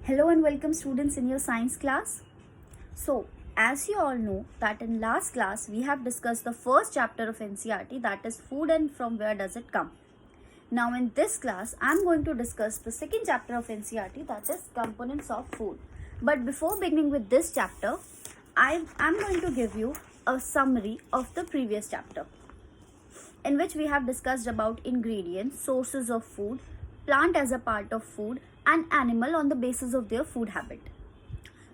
Hello and welcome students in your science class. So, as you all know that in last class we have discussed the first chapter of NCERT, that is food and from where does it come. Now in this class I am going to discuss the second chapter of NCERT, that is components of food. But before beginning with this chapter, I am going to give you a summary of the previous chapter, in which we have discussed about ingredients, sources of food, plant as a part of food, and animal on the basis of their food habit.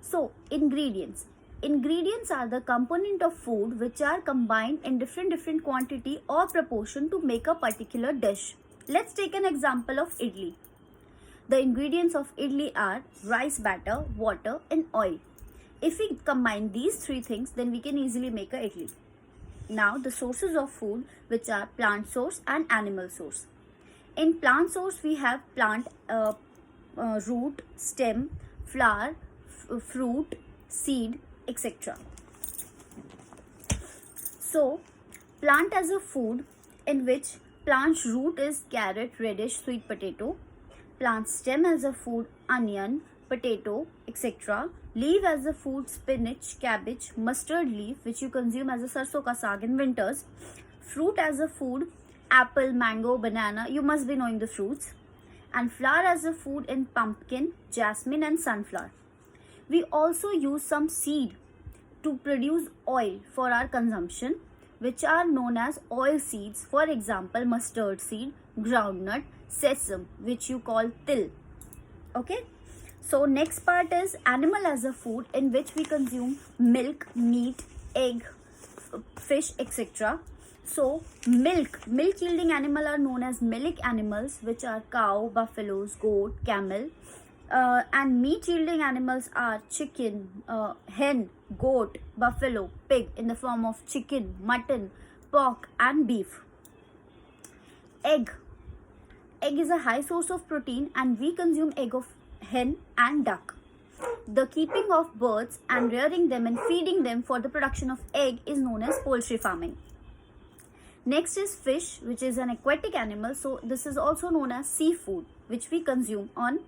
So, ingredients. Ingredients are the component of food which are combined in different quantity or proportion to make a particular dish. Let's take an example of idli. The ingredients of idli are rice batter, water, and oil. If we combine these three things, then we can easily make a idli. Now, the sources of food, which are plant source and animal source. In plant source, we have plant root, stem, flower, fruit, seed, etc. So, plant as a food, in which plant's root is carrot, radish, sweet potato. Plant stem as a food, onion, potato, etc. Leaf as a food, spinach, cabbage, mustard leaf, which you consume as a sarson ka saag in winters. Fruit as a food, apple, mango, banana, you must be knowing the fruits. And flower as a food in pumpkin, jasmine, and sunflower. We also use some seed to produce oil for our consumption, which are known as oil seeds. For example, mustard seed, groundnut, sesame, which you call til. Okay. So next part is animal as a food, in which we consume milk, meat, egg, fish, etc. So milk yielding animal are known as melic animals, which are cow, buffaloes, goat, camel. And meat yielding animals are chicken, hen, goat, buffalo, pig in the form of chicken, mutton, pork, and beef. Egg is a high source of protein, and we consume egg of hen and duck. The keeping of birds and rearing them and feeding them for the production of egg is known as poultry farming. Next is fish, which is an aquatic animal. So this is also known as seafood, which we consume on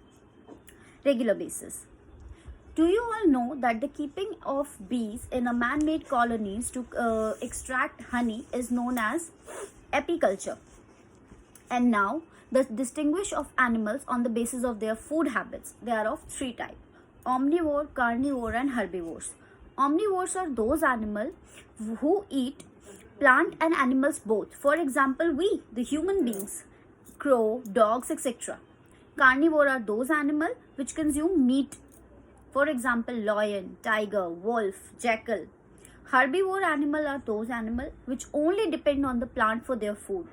regular basis. Do you all know that the keeping of bees in a man-made colonies to extract honey is known as apiculture? And now, the distinguish of animals on the basis of their food habits. They are of three types: omnivore, carnivore, and herbivores. Omnivores are those animals who eat plant and animals both. For example, we, the human beings, crow, dogs, etc. Carnivore are those animals which consume meat. For example, lion, tiger, wolf, jackal. Herbivore animals are those animals which only depend on the plant for their food.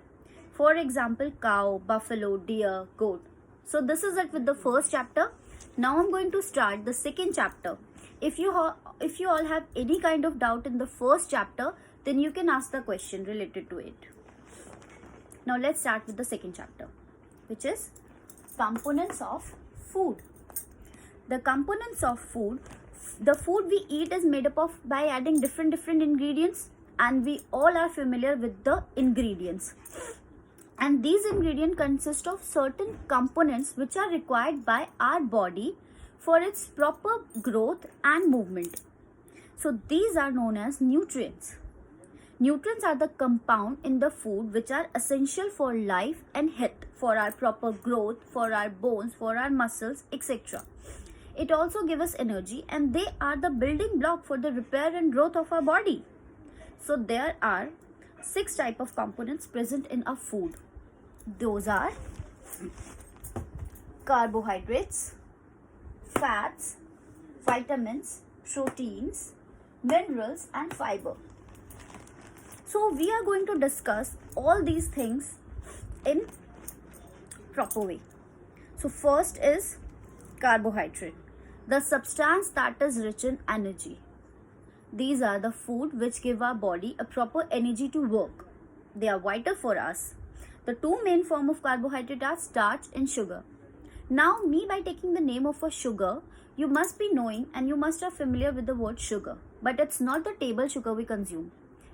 For example, cow, buffalo, deer, goat. So this is it with the first chapter. Now I'm going to start the second chapter. If you all have any kind of doubt in the first chapter, then you can ask the question related to it. Now let's start with the second chapter, which is components of food. The components of food, the food we eat is made up of by adding different ingredients, and we all are familiar with the ingredients. And these ingredients consist of certain components which are required by our body for its proper growth and movement. So these are known as nutrients. Nutrients are the compound in the food which are essential for life and health, for our proper growth, for our bones, for our muscles, etc. It also gives us energy, and they are the building block for the repair and growth of our body. So there are 6 types of components present in a food. Those are carbohydrates, fats, vitamins, proteins, minerals, and fiber. So we are going to discuss all these things in proper way. So first is carbohydrate, the substance that is rich in energy. These are the food which give our body a proper energy to work. They are vital for us. The two main form of carbohydrate are starch and sugar. Now, by taking the name of a sugar, you must be knowing and you must are familiar with the word sugar. But it's not the table sugar we consume.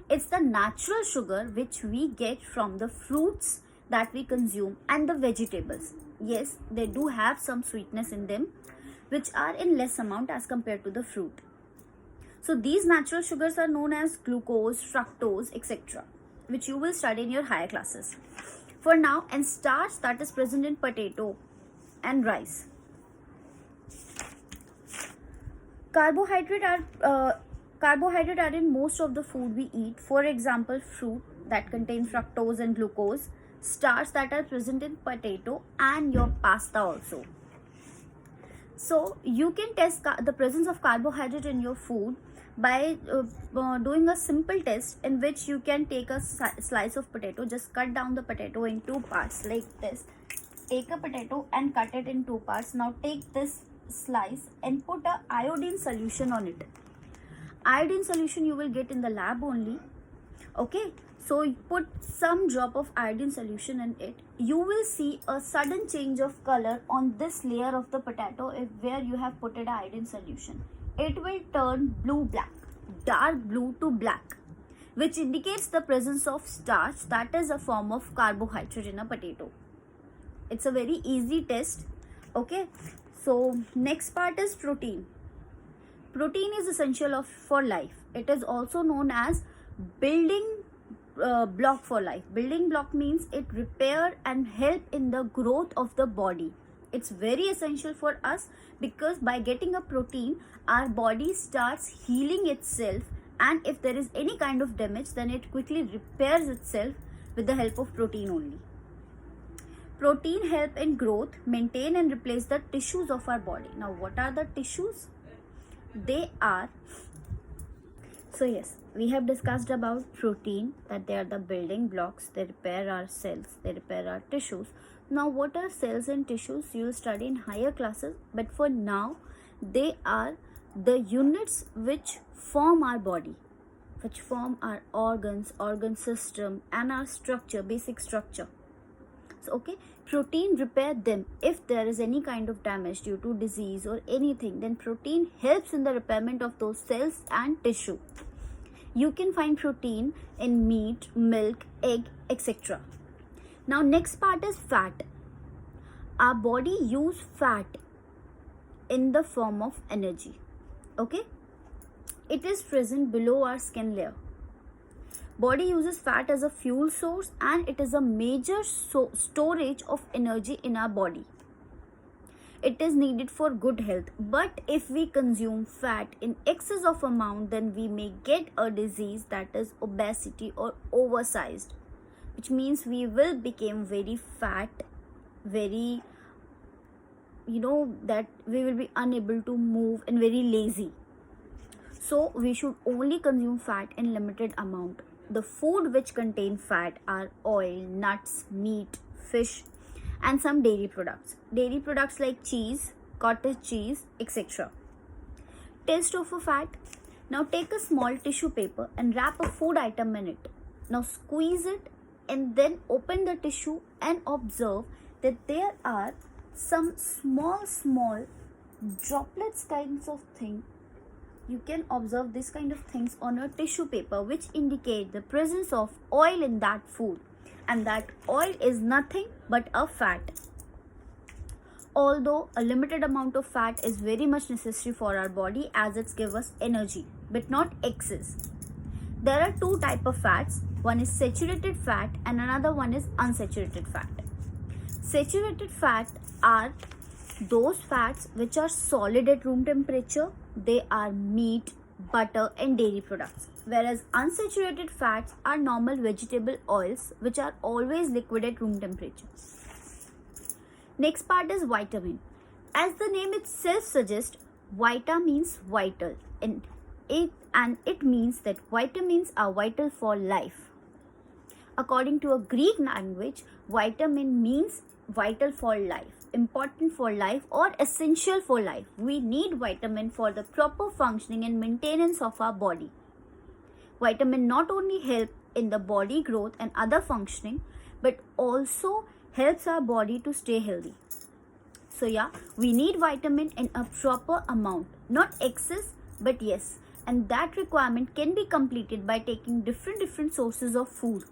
It's the natural sugar which we get from the fruits that we consume and the vegetables. Yes, they do have some sweetness in them, which are in less amount as compared to the fruit. So these natural sugars are known as glucose, fructose, etc., which you will study in your higher classes. For now, and starch that is present in potato and rice. Carbohydrate are in most of the food we eat. For example, fruit that contain fructose and glucose, starch that are present in potato and your pasta also. So you can test the presence of carbohydrate in your food by doing a simple test in which you can take a slice of potato, just cut down the potato in two parts like this. Take a potato and cut it in two parts. Now take this slice and put a iodine solution on it. Iodine solution you will get in the lab only. Okay, so you put some drop of iodine solution in it. You will see a sudden change of color on this layer of the potato where you have put it iodine solution. It will turn blue-black, dark blue to black, which indicates the presence of starch, that is a form of carbohydrate in a potato. It's a very easy test. Okay, so next part is protein. Protein is essential for life. It is also known as building block for life. Building block means it repair and help in the growth of the body. It's very essential for us because by getting a protein, our body starts healing itself, and if there is any kind of damage, then it quickly repairs itself with the help of protein only. Protein help in growth, maintain and replace the tissues of our body. Now what are the tissues? They are, so yes, we have discussed about protein, that they are the building blocks, they repair our cells, they repair our tissues. Now what are cells and tissues? You will study in higher classes, but for now they are the units which form our body, which form our organs, organ system and our structure, basic structure. So okay, protein repair them. If there is any kind of damage due to disease or anything, then protein helps in the repairment of those cells and tissue. You can find protein in meat, milk, egg, etc. Now next part is fat. Our body use fat in the form of energy. Okay, it is present below our skin layer. Body uses fat as a fuel source and it is a major storage of energy in our body. It is needed for good health, but if we consume fat in excess of amount, then we may get a disease, that is obesity or oversized, which means we will become very fat, very, that we will be unable to move and very lazy. So we should only consume fat in limited amount. The food which contain fat are oil, nuts, meat, fish and some dairy products. Dairy products like cheese, cottage cheese, etc. Taste of a fat. Now take a small tissue paper and wrap a food item in it. Now squeeze it and then open the tissue and observe that there are some small droplets kinds of thing. You can observe this kind of things on a tissue paper, which indicate the presence of oil in that food, and that oil is nothing but a fat. Although a limited amount of fat is very much necessary for our body as it gives us energy, but not excess. There are two types of fats. One is saturated fat and another one is unsaturated fat. Saturated fat are those fats which are solid at room temperature. They are meat, butter and dairy products, whereas unsaturated fats are normal vegetable oils which are always liquid at room temperature. Next part is vitamin. As the name itself suggests, vita means vital, and it means that vitamins are vital for life. According to a Greek language, vitamin means vital for life, important for life or essential for life. We need vitamin for the proper functioning and maintenance of our body. Vitamin not only help in the body growth and other functioning, but also helps our body to stay healthy. So yeah, we need vitamin in a proper amount, not excess, but yes, and that requirement can be completed by taking different sources of food.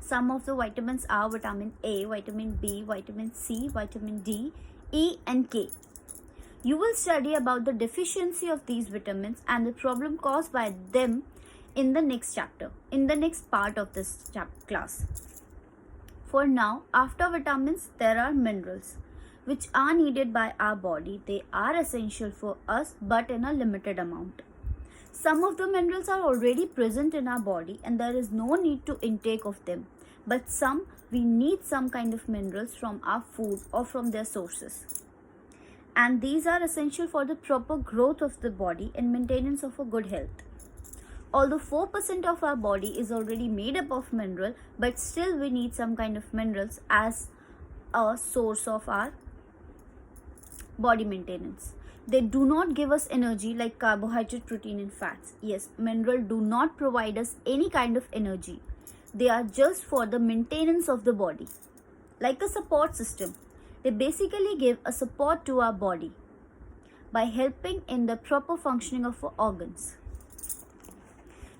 Some of the vitamins are vitamin A, vitamin B, vitamin C, vitamin D, E and K. You will study about the deficiency of these vitamins and the problem caused by them in the next chapter, in the next part of this class. For now, after vitamins, there are minerals which are needed by our body. They are essential for us but in a limited amount. Some of the minerals are already present in our body and there is no need to intake of them. But some, we need some kind of minerals from our food or from their sources. And these are essential for the proper growth of the body and maintenance of a good health. Although 4% of our body is already made up of mineral, but still we need some kind of minerals as a source of our body maintenance. They do not give us energy like carbohydrate, protein and fats. Yes, mineral do not provide us any kind of energy. They are just for the maintenance of the body. Like a support system. They basically give a support to our body by helping in the proper functioning of our organs.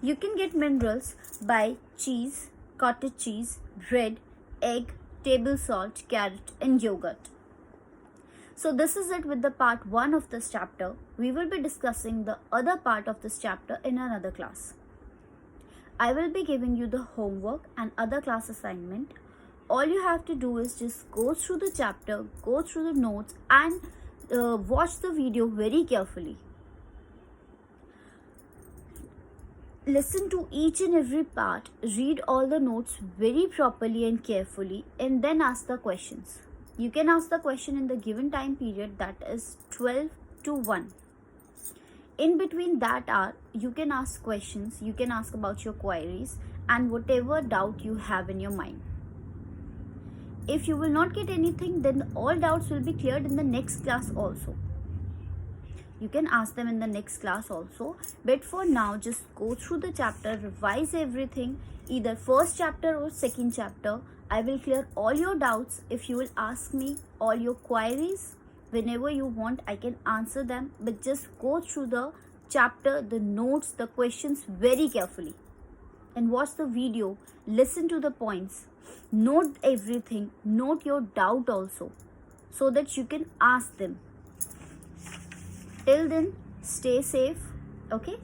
You can get minerals by cheese, cottage cheese, bread, egg, table salt, carrot and yogurt. So this is it with the part 1 of this chapter. We will be discussing the other part of this chapter in another class. I will be giving you the homework and other class assignment. All you have to do is just go through the chapter, go through the notes and watch the video very carefully. Listen to each and every part, read all the notes very properly and carefully and then ask the questions. You can ask the question in the given time period, that is 12 to 1. In between that hour, you can ask questions, you can ask about your queries and whatever doubt you have in your mind. If you will not get anything, then all doubts will be cleared in the next class also. You can ask them in the next class also. But for now, just go through the chapter, revise everything, either first chapter or second chapter. I will clear all your doubts. If you will ask me all your queries, whenever you want, I can answer them. But just go through the chapter, the notes, the questions very carefully. And watch the video, listen to the points, note everything, note your doubt also, so that you can ask them. Till then, stay safe, okay?